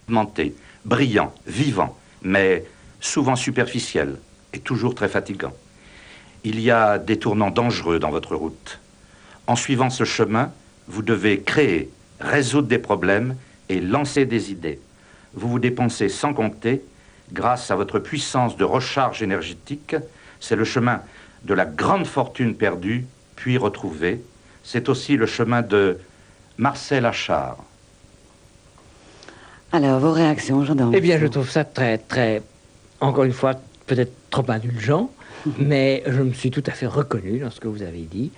Monté, brillant, vivant, mais souvent superficiel et toujours très fatigant. Il y a des tournants dangereux dans votre route. En suivant ce chemin, vous devez créer, résoudre des problèmes et lancer des idées. Vous vous dépensez sans compter grâce à votre puissance de recharge énergétique. C'est le chemin de la grande fortune perdue, puis retrouvée. C'est aussi le chemin de Marcel Achard. Alors, vos réactions, Jean d'Ormesson? Eh bien, je trouve ça très, encore une fois, peut-être trop indulgent, mais je me suis tout à fait reconnu dans ce que vous avez dit.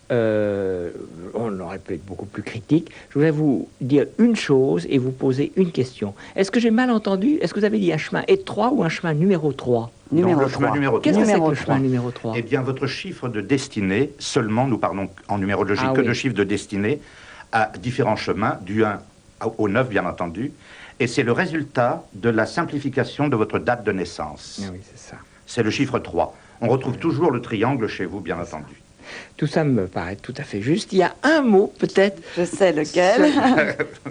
On aurait pu être beaucoup plus critique. Je voulais vous dire une chose et vous poser une question. Est-ce que j'ai mal entendu? Est-ce que vous avez dit un chemin étroit ou un chemin numéro 3? Numéro 3. Qu'est-ce que c'est que le chemin numéro 3? Eh bien, votre chiffre de destinée, seulement, nous parlons en numérologie que de chiffre de destinée, à différents chemins, du 1 au 9, bien entendu, et c'est le résultat de la simplification de votre date de naissance. Ah oui, c'est ça. C'est le chiffre 3. On retrouve toujours le triangle chez vous, bien entendu. Tout ça me paraît tout à fait juste. Il y a un mot, peut-être... Je sais lequel.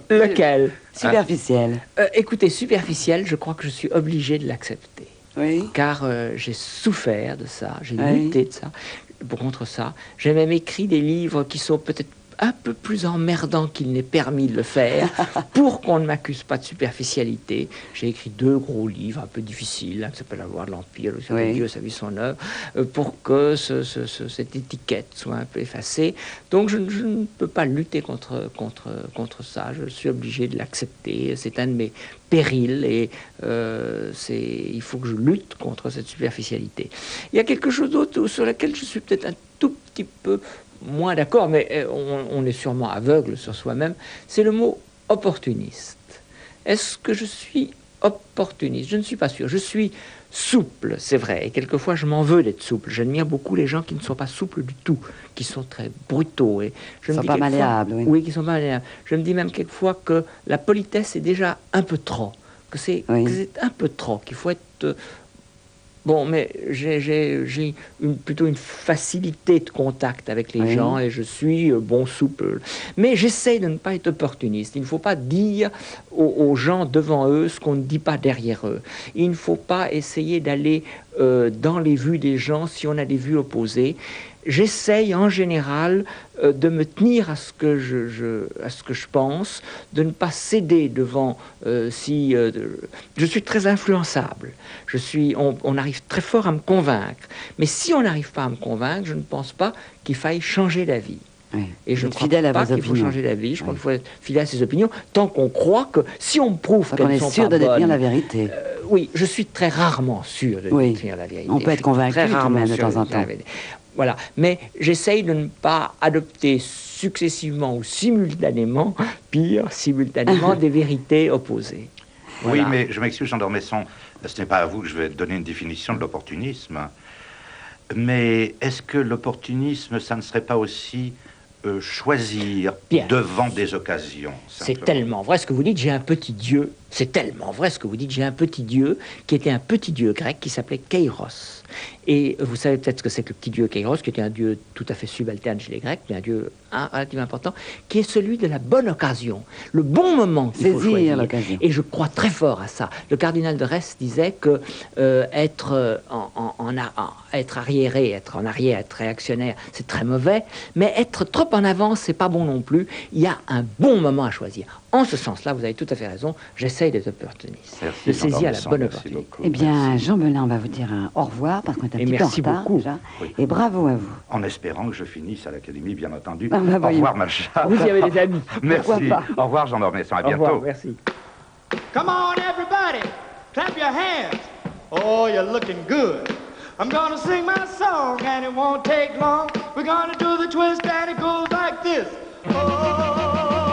Lequel? Superficiel. Écoutez, superficiel, je crois que je suis obligé de l'accepter. Oui. Car j'ai souffert de ça, j'ai lutté de ça, contre ça. J'ai même écrit des livres qui sont peut-être un peu plus emmerdants qu'il n'est permis de le faire, pour qu'on ne m'accuse pas de superficialité. J'ai écrit 2 gros livres un peu difficiles, qui s'appellent La Loi de l'Empire, Le Seigneur de Dieu, sa vie, son œuvre, pour que cette étiquette soit un peu effacée. Donc je ne peux pas lutter contre ça, je suis obligé de l'accepter, c'est un de mes périls et il faut que je lutte contre cette superficialité. Il y a quelque chose d'autre sur lequel je suis peut-être un tout petit peu moins d'accord, mais on est sûrement aveugle sur soi-même, c'est le mot opportuniste. Est-ce que je suis opportuniste? Je ne suis pas sûr. Je suis souple, c'est vrai, et quelquefois je m'en veux d'être souple. J'admire beaucoup les gens qui ne sont pas souples du tout, qui sont très brutaux. Et je me dis pas malléables, oui. Oui, qui sont pas malléables. Je me dis même quelquefois que la politesse est déjà un peu trop, que c'est un peu trop, qu'il faut être... Bon, mais j'ai plutôt une facilité de contact avec les gens et je suis souple. Mais j'essaye de ne pas être opportuniste. Il ne faut pas dire aux gens devant eux ce qu'on ne dit pas derrière eux. Il ne faut pas essayer d'aller dans les vues des gens si on a des vues opposées. J'essaye en général de me tenir à ce que je pense, de ne pas céder devant je suis très influençable. On arrive très fort à me convaincre. Mais si on n'arrive pas à me convaincre, je ne pense pas qu'il faille changer d'avis. Oui. Et je ne crois pas qu'il faut changer d'avis. Je crois qu'il faut être fidèle à ses opinions, tant qu'on croit que si on me prouve qu'elles ne sont pas bonnes... On est sûr de détenir la vérité. Oui, je suis très rarement sûr de détenir la vérité. On peut être convaincu tout de même de temps en temps. Voilà, mais j'essaye de ne pas adopter successivement ou simultanément, des vérités opposées. Voilà. Oui, mais je m'excuse, Jean d'Ormesson, ce n'est pas à vous que je vais donner une définition de l'opportunisme. Mais est-ce que l'opportunisme, ça ne serait pas aussi choisir devant des occasions? C'est tellement vrai ce que vous dites, j'ai un petit dieu. C'est tellement vrai ce que vous dites, j'ai un petit dieu qui était un petit dieu grec qui s'appelait Kairos. Et vous savez peut-être ce que c'est que le petit dieu Kairos, qui était un dieu tout à fait subalterne chez les Grecs, mais un dieu relativement important, qui est celui de la bonne occasion, le bon moment qu'il faut choisir. Et je crois très fort à ça. Le cardinal de Retz disait que être arriéré, être en arrière, être réactionnaire, c'est très mauvais, mais être trop en avance, c'est pas bon non plus. Il y a un bon moment à choisir. En ce sens-là, vous avez tout à fait raison, j'essaye d'être opportuniste, de saisir la bonne opportunité. Eh bien, Jean Belin, on va vous dire au revoir, parce qu'on est un petit peu en retard déjà. Oui. Et bravo à vous. En espérant que je finisse à l'Académie, bien entendu. Au revoir, Macha. Vous y avez des amis. Merci. Au revoir, Jean d'Ormesson. À bientôt. Au revoir, merci. Come on, everybody, clap your hands. Oh, you're looking good. I'm gonna sing my song, and it won't take long. We're gonna do the twist, and it goes like this. Oh,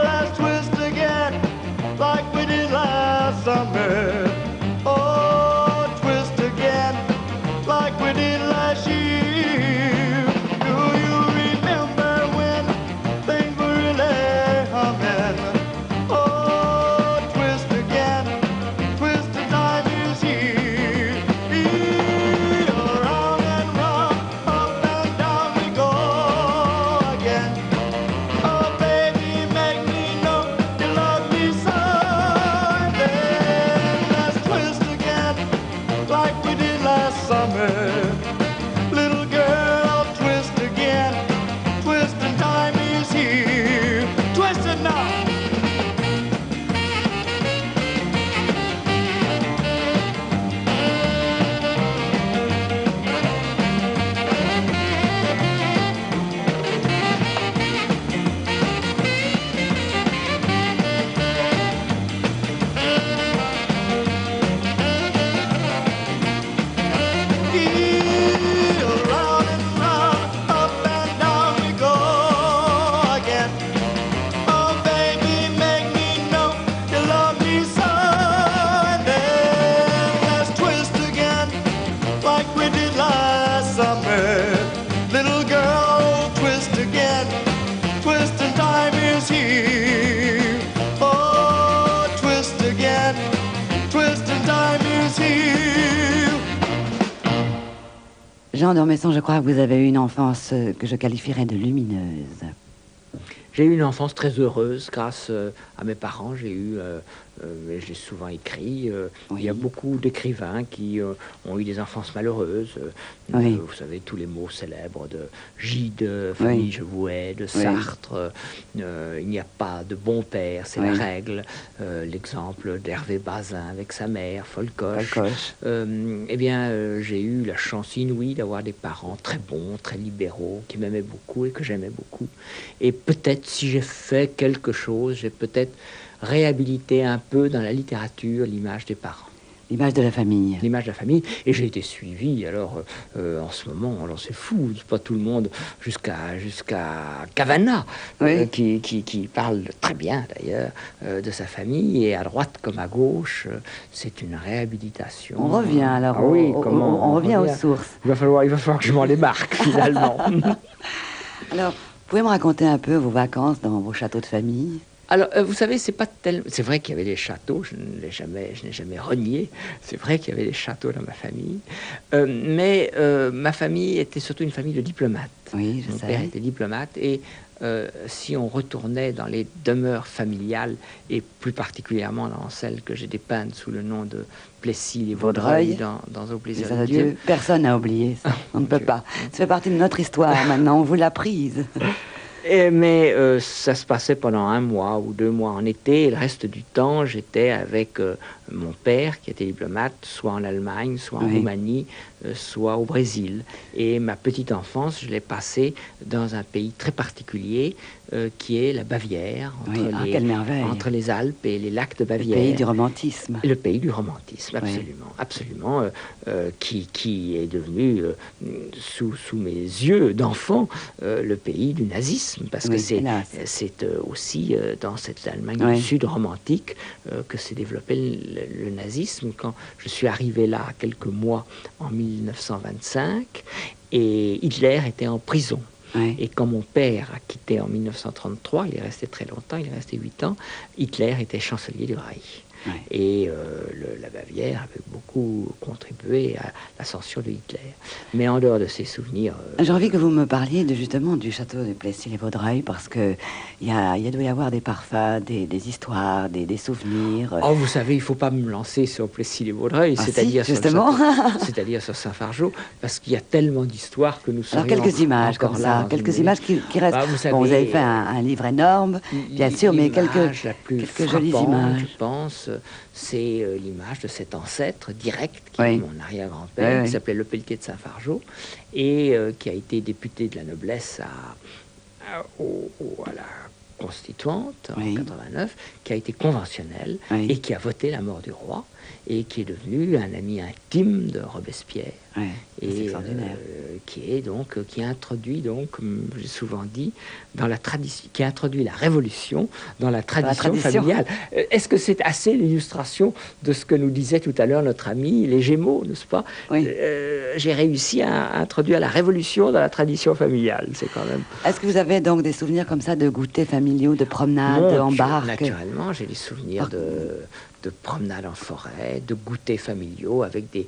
let's twist again, like we did last summer. Oh, twist again, like we did last year. Do you remember when things were really humming? Oh, twist again, twist the time is here. Round and round, up and down we go again. Jean d'Ormesson, je crois que vous avez eu une enfance que je qualifierais de lumineuse. J'ai eu une enfance très heureuse grâce à mes parents. J'ai souvent écrit. Oui. Il y a beaucoup d'écrivains qui ont eu des enfances malheureuses. Oui. Vous savez, tous les mots célèbres de Gide, Fanny Jevouet, de Sartre. Il n'y a pas de bon père, c'est la règle. L'exemple d'Hervé Bazin avec sa mère, Folcoche. Eh bien, j'ai eu la chance inouïe d'avoir des parents très bons, très libéraux, qui m'aimaient beaucoup et que j'aimais beaucoup. Et peut-être, si j'ai fait quelque chose, j'ai peut-être réhabilité un peu dans la littérature l'image des parents. L'image de la famille. L'image de la famille. Et j'ai été suivi, alors, en ce moment, alors c'est fou, c'est pas tout le monde, jusqu'à Cavana, qui parle très bien, d'ailleurs, de sa famille. Et à droite comme à gauche, c'est une réhabilitation. On revient, alors. On revient aux sources. Il va falloir que je m'en démarque, finalement. Alors, vous pouvez me raconter un peu vos vacances dans vos châteaux de famille? Alors, vous savez, c'est vrai qu'il y avait des châteaux, je n'ai jamais renié. C'est vrai qu'il y avait des châteaux dans ma famille. Mais ma famille était surtout une famille de diplomates. Oui, Mon père était diplomate. Et si on retournait dans les demeures familiales, et plus particulièrement dans celle que j'ai dépeinte sous le nom de Plessis-les-Vaudreuil, dans Au plaisir de Dieu. Personne n'a oublié ça. On ne peut pas. Ça fait partie de notre histoire maintenant. On vous l'a prise. Mais ça se passait pendant 1 mois ou 2 mois en été, et le reste du temps, j'étais avec mon père, qui était diplomate, soit en Allemagne, soit en Roumanie, soit au Brésil. Et ma petite enfance, je l'ai passée dans un pays très particulier, qui est la Bavière, entre les Alpes et les lacs de Bavière. Le pays du romantisme. Le pays du romantisme, absolument. Absolument, qui est devenu, sous mes yeux d'enfant, le pays du nazisme, parce que c'est aussi dans cette Allemagne du Sud romantique que s'est développé le nazisme. Quand je suis arrivé là, quelques mois en 1925, et Hitler était en prison. Et quand mon père a quitté en 1933, il est resté très longtemps, il est resté 8 ans, Hitler était chancelier du Reich. Et la Bavière avait beaucoup contribué à l'ascension de Hitler. Mais en dehors de ces souvenirs... J'ai envie que vous me parliez justement du château de Plessis-les-Vaudreuil, parce que il doit y avoir des parfums, des histoires, des souvenirs. Oh, vous savez, il ne faut pas me lancer sur Plessis-les-vaudreuil, c'est-à-dire c'est-à-dire sur Saint-Fargeau, parce qu'il y a tellement d'histoires que nous serions... Alors quelques images comme ça, quelques images qui restent... Bah, vous savez, vous avez fait un livre énorme, bien sûr, mais quelques jolies images. Je pense, c'est l'image de cet ancêtre direct qui est mon arrière-grand-père, qui s'appelait Le Pelletier de Saint-Fargeau, et qui a été député de la noblesse à la Constituante en 89, qui a été conventionnel et qui a voté la mort du roi, et qui est devenu un ami intime de Robespierre. Et qui a introduit, donc, comme j'ai souvent dit, dans la tradition, qui a introduit la révolution dans la tradition familiale. Est-ce que c'est assez l'illustration de ce que nous disait tout à l'heure notre ami, les Gémeaux, n'est-ce pas? J'ai réussi à introduire la révolution dans la tradition familiale, c'est quand même... Est-ce que vous avez donc des souvenirs comme ça de goûters familiaux, de promenades en barque? Naturellement, j'ai des souvenirs de promenades en forêt, de goûters familiaux avec des